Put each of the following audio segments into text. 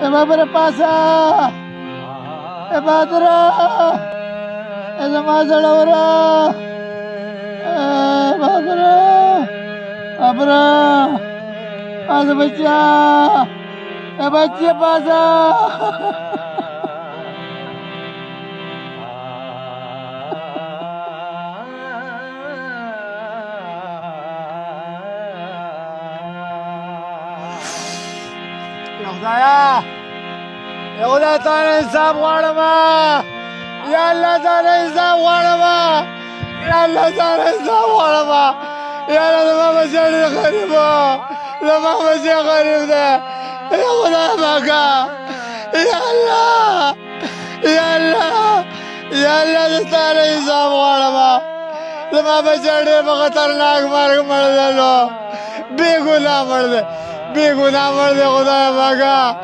بابره پاسه بادره زما زړوره بابره بابره پاسه بچه پاسه خدایا یو دا تا نه حساب غواړم یا الله تا نه حساب غواړم یا الله تا نه حساب غواړم یا الله زما بچی ډېر غریب زما بچی غریب دی یا خدای پاکه یا الله یا الله یا الله زه تا نه حساب غواړم زما بچی ډېر په خطرناک مرګ مړ دی نو بې ګناه مړ دی بې ګناه مړ دی خدای پاکه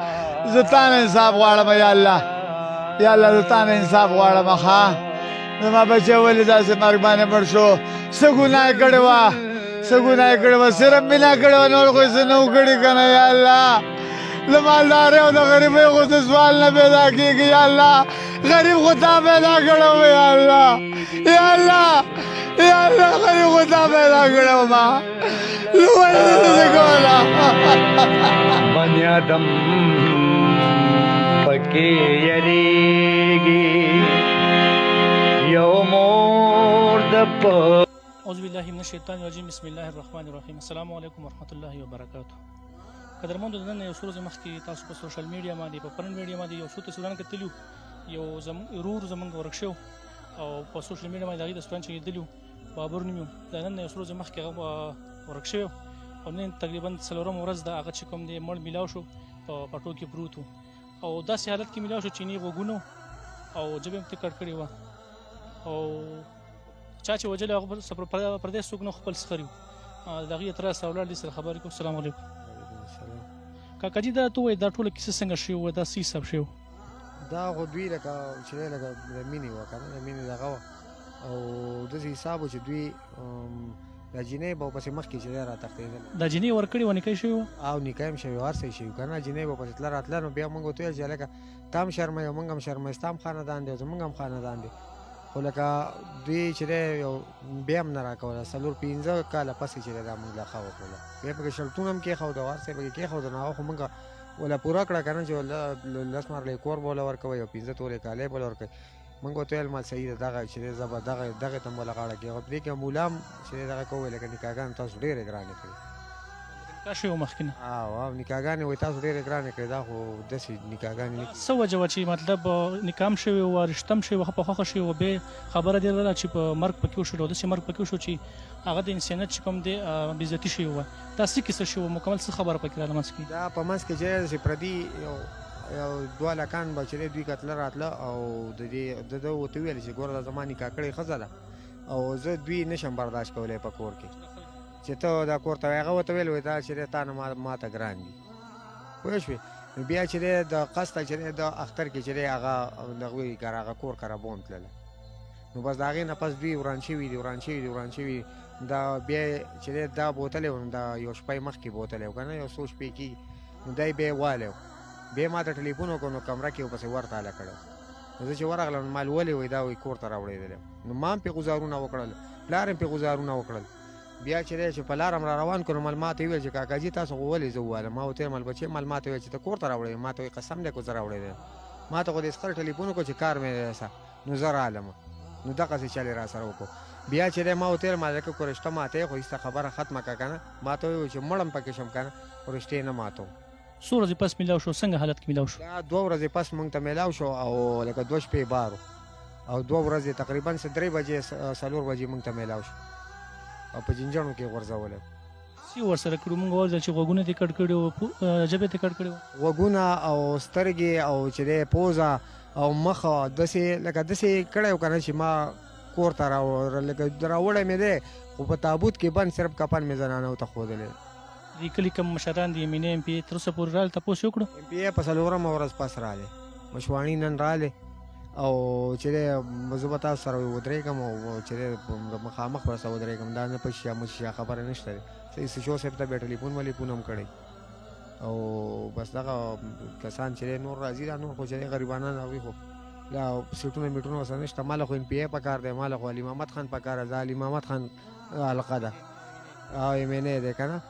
زه تا نه انصاف غواړم یا الله یا الله زه تا نه انصاف غواړم ښه زما بچی ولې داسې مرګ باندې مړ شو څه ګناه یې کړې وه څه ګناه یې کړې وه صرف مینه کړې وه نور خو یې څه نه و کړي که نه یا الله د مالدارۍ او د غریبۍ خو څه سوال نه پیدا کېږي یا الله غریب خو تا پیدا کړی وم یا الله یا الله یا الله غریب خو تا پیدا کړی وم زه ولې نشم کولی بني آدم پکې یریږي یو مور د اعوذ بالله من الشیطان الرجیم بسم الله الرحمن الرحیم السلام علیکم ورحمۃ الله وبرکاتہ قدرمنو د نن یو څو ورځې مخکې تاسو په سوشل میډیا باندې په پرنټ میډیا باندې یو څو تصویرونه کتلي یو ورور زموږ ورک شو او په سوشل میډیا باندې د هغې داستان چې لیدلي بابر نوم یو د نن یو څو ورځې مخکې هغه ورک شوی او نن تقریبا څلورمه ورځ ده هغه چې کوم دی مړ میلاو شو په پټو کې پروت و او داسې حالت کې میلاو شو چې نه غوږونه او ژبه یې ټکټ کړې وه او چا چې وجلی هغه پردی څوک نه خپل څخه یو د هغې اعتراض سره ولاړ دې سره خبرې کوو السلام علیکم کاکا جي دا ته ووایې دا ټوله کیسه څنګه شوې وه دا څه حساب شوې وه دا خو دوی لکه چې دی لکه د مینې وه که نه د مینې دغه وه او داسې حساب و چې دوی دا جینۍ به ورپسې مخکې چې دی راتښتېدل دا جینۍ ورکړې وه نکاح شوې وه او نکاح هم شوې هر څه یې شوي که نه جینۍ به ورپسې تله راتله نو بیا مونږ ورته ویل چې هلکه تا هم شرموې مونږ هم شرموې ستا هم خاندان دی او زمونږ هم خاندان دی خو لکه دوی چې دی یو بیا هم نه راکوله 4-5 کاله پسې چې دی دا مونږ له ښه وکړله بیا پکې شرطونه هم کېښوده هر څه یې پکې کېښوده نو هغه خو مونږ وله پوره کړه که نه چې 10 مارله یې کور به وله ورکوئ او 15 تورې کالی به وله ورکوئ مونږ ورته ویل ما صحیح ده دغه چې دی زه به دغې ته م وله غاړه کېږم په دې کې مولا هم چې دی دغه کوی لکه نکاحګانې تاسو ډېرې ګرانې کړې نکاح شوې وه مخکې نه او نکاحګانې وایي تاسو ډېرې ګرانې کړې دا خو داسې نکاحګانې نه څه وجه وه چې مطلب نکاح هم شوې وه رشته هم شوې وه ښه په خوښه شوې وه بیا خبره دې لرله چې په مرګ پکې وشول او داسې مرګ پکې وشو چې هغه د انسانیت چې کوم دی بېعزتي شوې وه دا څه کیسه شوې وه مکمل څه خبره پکې راغله منځ کې دا په منځ کې چې دی پردي یو 2 هلکان به چې دی دوی کتله راتله او د ده ورته وویل چې ګوره دا زما نکاح کړې ښځه ده او زه دوی نشم برداشت کولی په کور کې چې ته دا کور ته وایې هغه ورته ویل وایي دا چې دی تا نه ما ته ګران دي پوه شوې نو بیا چې دی د قصده چې دی د اختر کې چې دی هغه دغوی کره هغه کور کره بوم تلله نو بس د هغې نه پس دوی وران شوي دي دا بیا چې دی دا بوتلی و نو دا یو شپه یې مخکې بوتلی و که نه یو څو شپې کېږي نو دی بیا یې والی بیا ما ته ټلیفون وکړو نو کمره کې ورپسې ورتاله کړی نو زه چې ورغلم نو ما ولې وایي دا وایي کور ته راوړېدلی نو ما هم پرې غوزارونه وکړل پلار هم پرې غوزارونه وکړل بیا چې دی چې په لاره م را روان کړو مل ما ته یې وویل چې کاکاجي تاسو خو ولې زه ووالم ما ورته مل بچې مل ما ته ویل چې ته کور ته راوړې ما ته وایي قسم دی که زه راوړېدلی ما ته خو د اسخر ټلیفون وکړو چې کار مې دی څه نو زه رالم نو دغسې چل یې را سره وکړو بیا چې دی ما ورته ویل ما لکه که رشته ماته یې خو هېڅ خبره ختمه کړه که نه ما ته ویل چې مړ هم پکې شم که نه خو رشتې نه ماتوم څو ورځې پس میلاو شو څنګه حالت کې میلاو شو دا 2 ورځې پس مونږ ته میلاو شو او لکه 2 شپې بارو او 2 ورځې تقریبا 3 بجې 4 بجې مونږ ته میلاو شو او په جنجڼو کې غورځولی څه ورسره کړي مونږ ولیدل چې غوږونه دې کټ کړي وو ژبې دې کټ کړې وه غوږونه او سترګې او چې دی پوزه او مخه داسې لکه داسې کړی و که نه چې ما کور ته لکه راوړی مې دی خو په تابوت کې بند صرف کفن مې زنانو ته ښودلی دې کلي کوم مشران دي مینې ایم پي تر اوسه پورې راغلل تپوس یې وکړو ایم پي په 4مه ورځ پس راغلی مشواڼي نن راغلی او چې دی زه به تاسو سره ودرېږم او چې دی مخامخ به سره ودرېږم دا نه په شیشه مشیشه خبره نشته دی شو صاحب ته بیا ټلیفون هم کړی او بس دغه کسان چې نور راځي دا نور خو چې غریبانان راوي خو دا سیټونه میټونه وسه نشته مال خو ان پی ای پکار دی مال خو علي محمد خان پکار دی علي محمد خان حلقه ده او یې مې نه دی که نه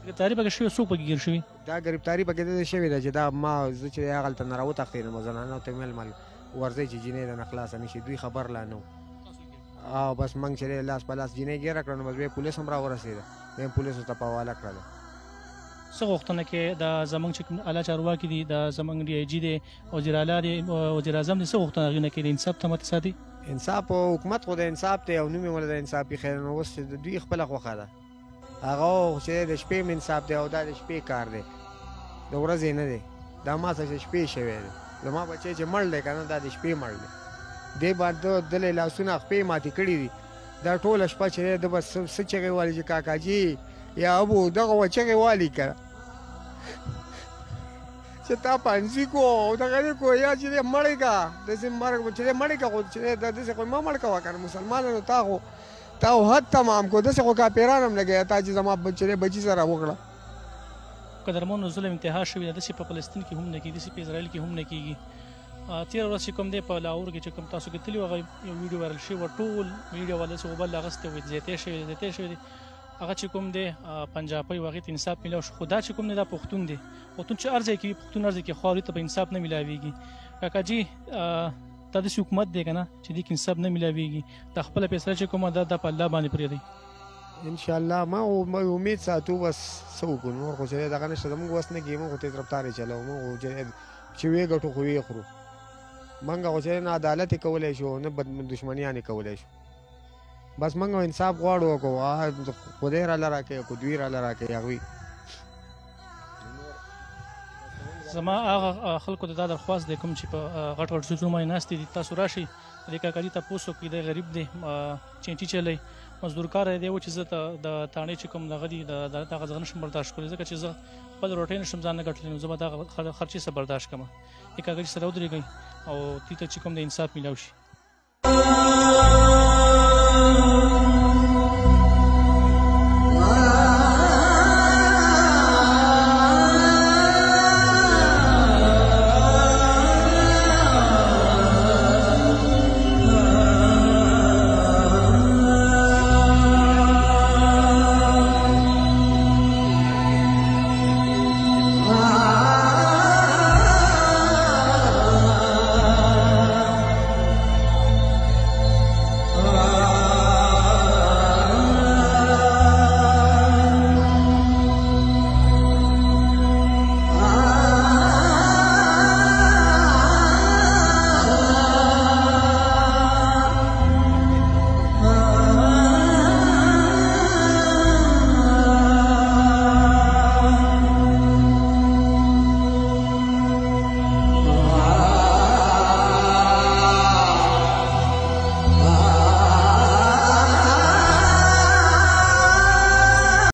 ګرفتاري پکې شوې څوک پکې ګیر شوي دا ګرفتاري پکې داسې شوې ده چې دا ما زه چې هغلته نه راوتښتېدم زنانو ته مې مال ورځئ چې جینۍ ده نه خلاصه نه شي دوی خبر لا نه و او بس موږ چې لاس په لاس جینۍ ګیره کړه نو بس بیا پولیس هم راورسېده بیا یې پولیسو ته په حواله کړله څه غوښتنه کې دا زموږ چې کوم اعلی چارواکي دي دا زموږ ډي آی جي دی وزیر اعلی دی وزیر اعظم دی څه غوښتنه هغې نه کې د انصاف تمت ساتي انصاف او حکومت خو د انصاف دی او نوم یې ولې د انصافي خیر نو اوس چې د دوی خپله خوښه ده هغه چې د شپې م انصاف دی او دا د شپې کار دی د ورځې نه دی دا ما څه چې شپې شوی دی زما بچی چې مړ دی که نه دا د شپې مړ دی دې باندې دلې لاسونه خپې ماتې کړي دي دا ټوله شپه چې دی ده بس څه چغې والي چې کاکاجي یا ابو دغه و چغې والي که چې تا پانسي کو او دغه دې کو یا چې دی مړی که داسې مرګ چې دی مړی که خو چې دی داسې خو مه مړ کوه که نه مسلمانانو تا خو حد تمام کو داسې خو کاپیران هم لګیا تا چې زما چې دی بچي سره وکړه قدرمنو ظلم انتها شوي ده داسې په فلسطین کې هم نه کېږي داسې په اسرائیل کې هم نه کېږي تېره ورځ چې کوم دی په لاهور کې چې کوم تاسو کتلي وو هغه یو ویډیو وایرل شوی وه ټول میډیا والا چې موبایل اخیستی وو زیاتی شوی دی هغه چې کوم دی پنجابی و هغې ته انصاف میلاو شو خو دا چې کوم دی دا پښتون دی پښتون چې هر ځای کې وي پښتون هر ځای کې خواوري ته به انصاف نه میلاویږي کاکاجي دا داسې حکومت دی که نه چې دې کې انصاف نه میلاویږي دا خپله فیصله چې کومه ده دا په الله باندې پرېږدئ انشاءالله ما امید ساتو بس څه وکړو نور خو چې دغه نشته زموږ وس نه کېږي موږ خو تیز رفتارې چلوو موږ چې ویې ګټو خو ویې خورو موږ خو چې نه عدالت یې کولی شو نه دشمنیان یې کولی شو بس موږ انصاف غواړو که خدای راله راکوي که دوی راله راکوي هغوی زما هغه خلکو ته دا درخواست دی کوم چې په غټ غټ سوچونو باندې ناست دي تاسو راشئ د کاکاجي تپوس وکړئ دی غریب دی چینټي چلی مزدور کار دی و چې زه د تاڼې چې کوم دغه دي دغه زغه نشم برداشت کولی ځکه چې زه خپل روټۍ نشم ځان نه ګټلی نو زه به دغه خرچې څه برداشت کړم د کاکاجي سره ودرېږئ او دې ته چې کوم د انصاف میلاو شي